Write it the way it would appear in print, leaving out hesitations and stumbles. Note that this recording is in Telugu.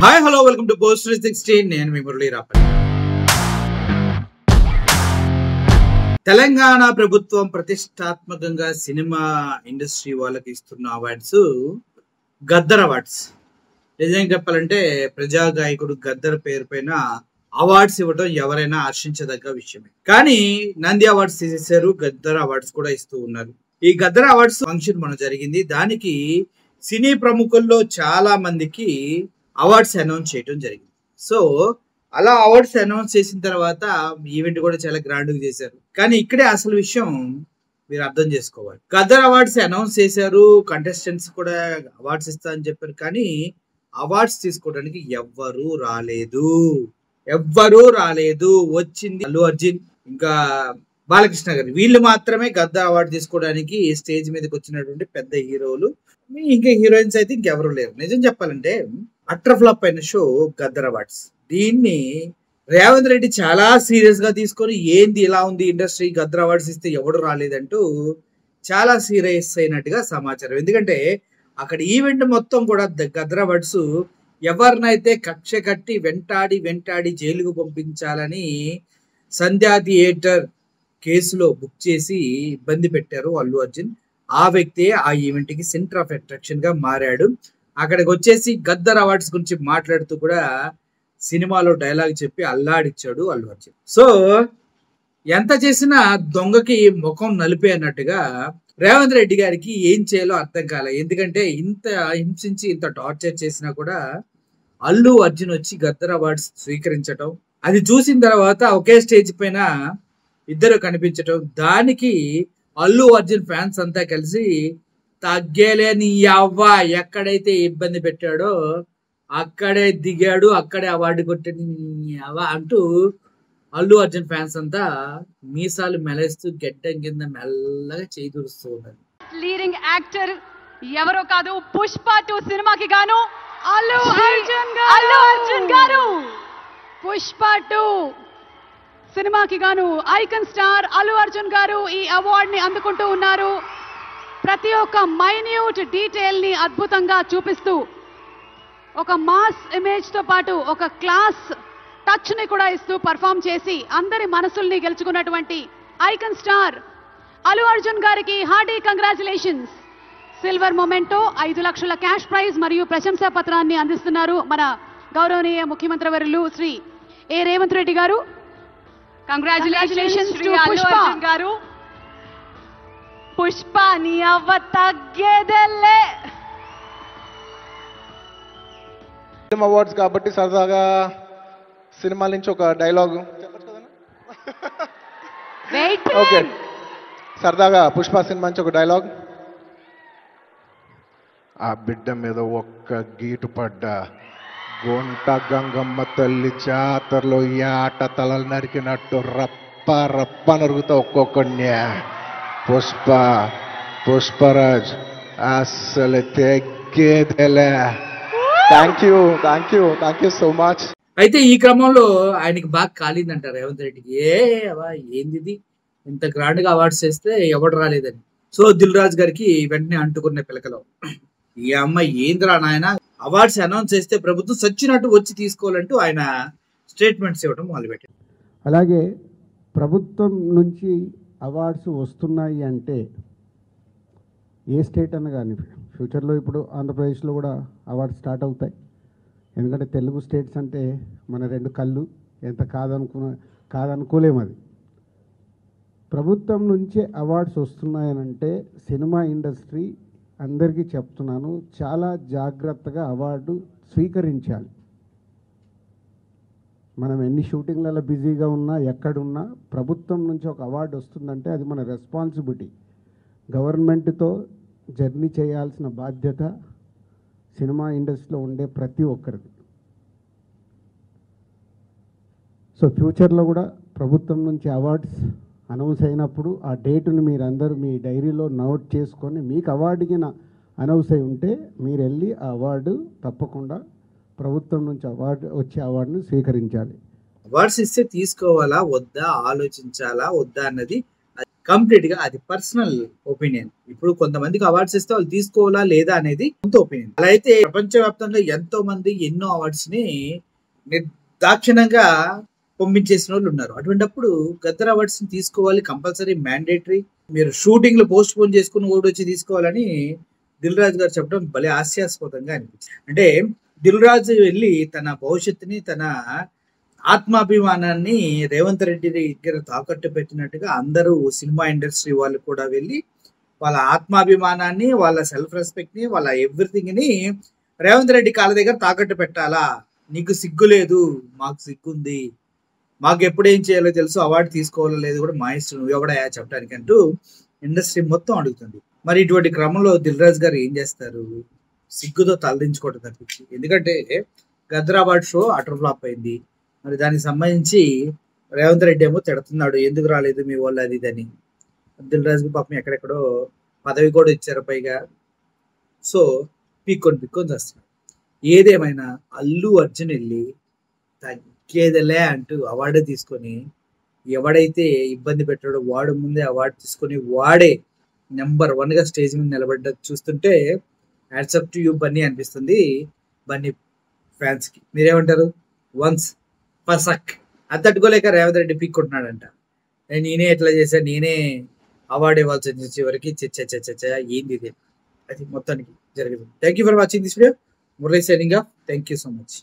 Hi hello welcome to post 360. నేను మీ మురళీ రాపల్లి. తెలంగాణ ప్రభుత్వం ప్రతిష్టాత్మకంగా సినిమా ఇండస్ట్రీ వాళ్ళకి ఇస్తున్న అవార్డ్స్ గద్దర్ అవార్డ్స్. నిజంగా చెప్పాలంటే ప్రజాగాయకుడు గద్దర్ పేరు పైన అవార్డ్స్ ఇవ్వడం ఎవరైనా హర్షించదగ్గ విషయమే. కానీ నంది అవార్డ్స్ తీసేశారు, గద్దర్ అవార్డ్స్ కూడా ఇస్తూ ఉన్నారు. ఈ గద్దర్ అవార్డ్స్ ఫంక్షన్ మన జరిగింది. దానికి సినీ ప్రముఖుల్లో చాలా మందికి అవార్డ్స్ అనౌన్స్ చేయడం జరిగింది. సో అలా అవార్డ్స్ అనౌన్స్ చేసిన తర్వాత ఈవెంట్ కూడా చాలా గ్రాండ్ గా చేశారు. కానీ ఇక్కడే అసలు విషయం మీరు అర్థం చేసుకోవాలి. గద్దర్ అవార్డ్స్ అనౌన్స్ చేశారు, కంటెస్టెంట్స్ కూడా అవార్డ్స్ ఇస్తా అని చెప్పారు. కానీ అవార్డ్స్ తీసుకోవడానికి ఎవ్వరూ రాలేదు. వచ్చింది అల్లు అర్జున్ ఇంకా బాలకృష్ణ గారు, వీళ్ళు మాత్రమే గద్దర్ అవార్డు తీసుకోవడానికి స్టేజ్ మీదకి వచ్చినటువంటి పెద్ద హీరోలు. ఇంకా హీరోయిన్స్ అయితే ఇంకెవరు లేరు. నిజం చెప్పాలంటే అట్టర్ ఫ్లాప్ అయిన షో గద్దర్ అవార్డ్స్. దీన్ని రేవంత్ రెడ్డి చాలా సీరియస్ గా తీసుకొని ఏంది ఇలా ఉంది ఇండస్ట్రీ, గద్దర్ అవార్డ్స్ ఇస్తే ఎవడు రాలేదంటూ చాలా సీరియస్ అయినట్టుగా సమాచారం. ఎందుకంటే అక్కడ ఈవెంట్ మొత్తం కూడా గద్దర్ అవార్డ్స్ ఎవరినైతే కక్ష కట్టి వెంటాడి జైలుకు పంపించాలని సంధ్యా థియేటర్ కేసులో బుక్ చేసి ఇబ్బంది పెట్టారు అల్లు అర్జున్. ఆ వ్యక్తే ఆ ఈవెంట్ కి సెంటర్ ఆఫ్ అట్రాక్షన్ గా మారాడు. అక్కడికి వచ్చేసి గద్దర్ అవార్డ్స్ గురించి మాట్లాడుతూ కూడా సినిమాలో డైలాగ్ చెప్పి అల్లాడిచ్చాడు అల్లు అర్జున్. సో ఎంత చేసినా దొంగకి ముఖం నలిపే అన్నట్టుగా రేవంత్ రెడ్డి గారికి ఏం చేయాలో అర్థం కాలే. ఎందుకంటే ఇంత హింసించి ఇంత టార్చర్ చేసినా కూడా అల్లు అర్జున్ వచ్చి గద్దర్ అవార్డ్స్ స్వీకరించటం, అది చూసిన తర్వాత ఒకే స్టేజ్ పైన ఇద్దరు కనిపించటం, దానికి అల్లు అర్జున్ ఫ్యాన్స్ అంతా కలిసి తగ్గేలేని అవ్వ ఎక్కడైతే ఇబ్బంది పెట్టాడో అక్కడే దిగాడు, అక్కడే అవార్డు కొట్టాడు అవ్వ అంటూ అల్లు అర్జున్ ఫ్యాన్స్ అంతా మీసాలు మెలేస్తూ గెడ్డం కింద మెల్లగా చేదురుస్తూ ఉన్నారు. లీడింగ్ యాక్టర్ ఎవరో కాదు, పుష్ప 2 సినిమాకి గాను అల్లు అర్జున్ గారు పుష్ప 2 సినిమాకి గాను ఐకన్ స్టార్ అల్లు అర్జున్ గారు ఈ అవార్డ్ ని అందుకుంటూ ఉన్నారు. ప్రతి ఒక్క మైన్యూట్ డీటెయిల్ ని అద్భుతంగా చూపిస్తూ ఒక మాస్ ఇమేజ్ తో పాటు ఒక క్లాస్ టచ్ ని కూడా ఇస్తూ పర్ఫామ్ చేసి అందరి మనసుల్ని గెలుచుకున్నటువంటి ఐకన్ స్టార్ అల్లు అర్జున్ గారికి హార్డీ కంగ్రాచులేషన్స్. సిల్వర్ మొమెంటో 5 లక్షల క్యాష్ ప్రైజ్ మరియు ప్రశంసా పత్రాన్ని అందిస్తున్నారు మన గౌరవనీయ ముఖ్యమంత్రి వర్యులు శ్రీ ఏ రేవంత్ రెడ్డి గారు. కంగ్రాచులేషన్స్ టు అల్లు అర్జున్ గారు. పుష్ప నీ అవ్వ తగ్గేదెల్లే. ఫిల్మ్ అవార్డ్స్ కాబట్టి సరదాగా సినిమాల నుంచి ఒక డైలాగ్ ఓకే, సరదాగా పుష్ప సినిమా నుంచి ఒక డైలాగ్. ఆ బిడ్డ మీద ఒక్క గీటు పడ్డా గుంట గంగమ్మ తల్లి జాతరలో ఆట తలలు నరికినట్టు రప్ప రప్ప నరుగుతా ఒక్కొక్కడిని. పుష్పరాజ్ అసలు తెగ్గేదేలే. Thank you so much. అయితే ఈ క్రమంలో ఆయనకి బాగా కాలిందంటారు రేవంత్ రెడ్డికి. ఏంది ఇంత గ్రాండ్ గా అవార్డ్స్ చేస్తే ఎవడు రాలేదని. సో దిల్ రాజు గారికి వెంటనే అంటుకున్న పిలకలో ఈ అమ్మాయి ఏంద్రా నాయన, అవార్డ్స్ అనౌన్స్ చేస్తే ప్రభుత్వం సచ్చినట్టు వచ్చి తీసుకోవాలంటూ ఆయన స్టేట్మెంట్స్ ఇవ్వడం మొదలుపెట్టారు. అలాగే ప్రభుత్వం నుంచి అవార్డ్స్ వస్తున్నాయి అంటే ఏ స్టేట్ అన్న కానీ ఫ్యూచర్లో ఇప్పుడు ఆంధ్రప్రదేశ్లో కూడా అవార్డ్స్ స్టార్ట్ అవుతాయి. ఎందుకంటే తెలుగు స్టేట్స్ అంటే మన 2 కళ్ళు, ఎంత కాదనుకోలేము. అది ప్రభుత్వం నుంచే అవార్డ్స్ వస్తున్నాయనంటే సినిమా ఇండస్ట్రీ అందరికీ చెప్తున్నాను, చాలా జాగ్రత్తగా అవార్డు స్వీకరించాలి. మనం ఎన్ని షూటింగ్లలో బిజీగా ఉన్నా ఎక్కడున్నా ప్రభుత్వం నుంచి ఒక అవార్డు వస్తుందంటే అది మన రెస్పాన్సిబిలిటీ. గవర్నమెంట్తో జర్నీ చేయాల్సిన బాధ్యత సినిమా ఇండస్ట్రీలో ఉండే ప్రతి ఒక్కరిది. సో ఫ్యూచర్లో కూడా ప్రభుత్వం నుంచి అవార్డ్స్ అనౌన్స్ అయినప్పుడు ఆ డేటుని మీరందరూ మీ డైరీలో నోట్ చేసుకొని మీకు అవార్డుకి అనౌన్స్ అయి ఉంటే మీరు వెళ్ళి ఆ అవార్డు తప్పకుండా ప్రభుత్వం నుంచి వచ్చే అవార్డును స్వీకరించాలి. అవార్డ్స్ ఇస్తే తీసుకోవాలా వద్దా, ఆలోచించాలా వద్దా అన్నది కంప్లీట్ గా అది పర్సనల్ ఒపీనియన్. ఇప్పుడు కొంతమందికి అవార్డ్స్ ఇస్తే వాళ్ళు తీసుకోవాలా లేదా అనేది కొంత ఒపీనియన్. అలా అయితే ప్రపంచవ్యాప్తంగా ఎంతో మంది ఎన్నో అవార్డ్స్ ని నిర్దాక్షిణ్యంగా పంపించేసిన వాళ్ళు ఉన్నారు. అటువంటిప్పుడు గద్దర్ అవార్డ్స్ ని తీసుకోవాలి, కంపల్సరీ మ్యాండేటరీ. మీరు షూటింగ్ లో పోస్ట్ పోన్ చేసుకుని కూడా వచ్చి తీసుకోవాలని దిల్ రాజు గారు చెప్పడం భలే హాస్యాస్పదంగా అనిపించింది. అంటే దిల్ రాజు వెళ్ళి తన భవిష్యత్తుని, తన ఆత్మాభిమానాన్ని రేవంత్ రెడ్డి దగ్గర తాకట్టు పెట్టినట్టుగా అందరూ సినిమా ఇండస్ట్రీ వాళ్ళు కూడా వెళ్ళి వాళ్ళ ఆత్మాభిమానాన్ని, వాళ్ళ సెల్ఫ్ రెస్పెక్ట్ ని, వాళ్ళ ఎవ్రీథింగ్ ని రేవంత్ రెడ్డి కాళ్ళ దగ్గర తాకట్టు పెట్టాలా? నీకు సిగ్గు లేదు, మాకు సిగ్గుంది, మాకు ఎప్పుడు ఏం చేయాలో తెలుసు, అవార్డు తీసుకోవాలో లేదు కూడా మా ఇష్టం, నువ్వు ఎవడయా చెప్పడానికి అంటూ ఇండస్ట్రీ మొత్తం అడుగుతుంది. మరి ఇటువంటి క్రమంలో దిల్ రాజు గారు ఏం చేస్తారు? సిగ్గుతో తలదించుకోవడం తప్పించి. ఎందుకంటే Gaddar award show utter flop అయింది. మరి దానికి సంబంధించి రేవంత్ రెడ్డి ఏమో తిడుతున్నాడు, ఎందుకు రాలేదు మీ వాళ్ళు అది ఇదని. దిల్ రాజుకి పాపం ఎక్కడెక్కడో పదవి కూడా ఇచ్చారు పైగా. సో పీక్కొని చేస్తున్నాడు. ఏదేమైనా అల్లు అర్జున్ వెళ్ళి తగ్గేదలే అంటూ అవార్డు తీసుకొని ఎవడైతే ఇబ్బంది పెట్టాడో వాడు ముందే అవార్డు తీసుకొని వాడే నెంబర్ 1 గా స్టేజ్ మీద నిలబడ్డ చూస్తుంటే హ్యాట్సప్ టు యూ బన్నీ అనిపిస్తుంది బన్నీ ఫ్యాన్స్ కి. మీరేమంటారు? వన్స్ పసక్ అది తట్టుకోలేక రేవంత్ రెడ్డి పీక్కుంటున్నాడంట. నేనే ఎట్లా చేశా, నేనే అవార్డు ఇవ్వాల్సి వచ్చింది చివరికి. చచ్చ ఏంది ఇది? అది మొత్తానికి జరిగింది. Thank you for watching this video. Murali signing off. Thank you so much.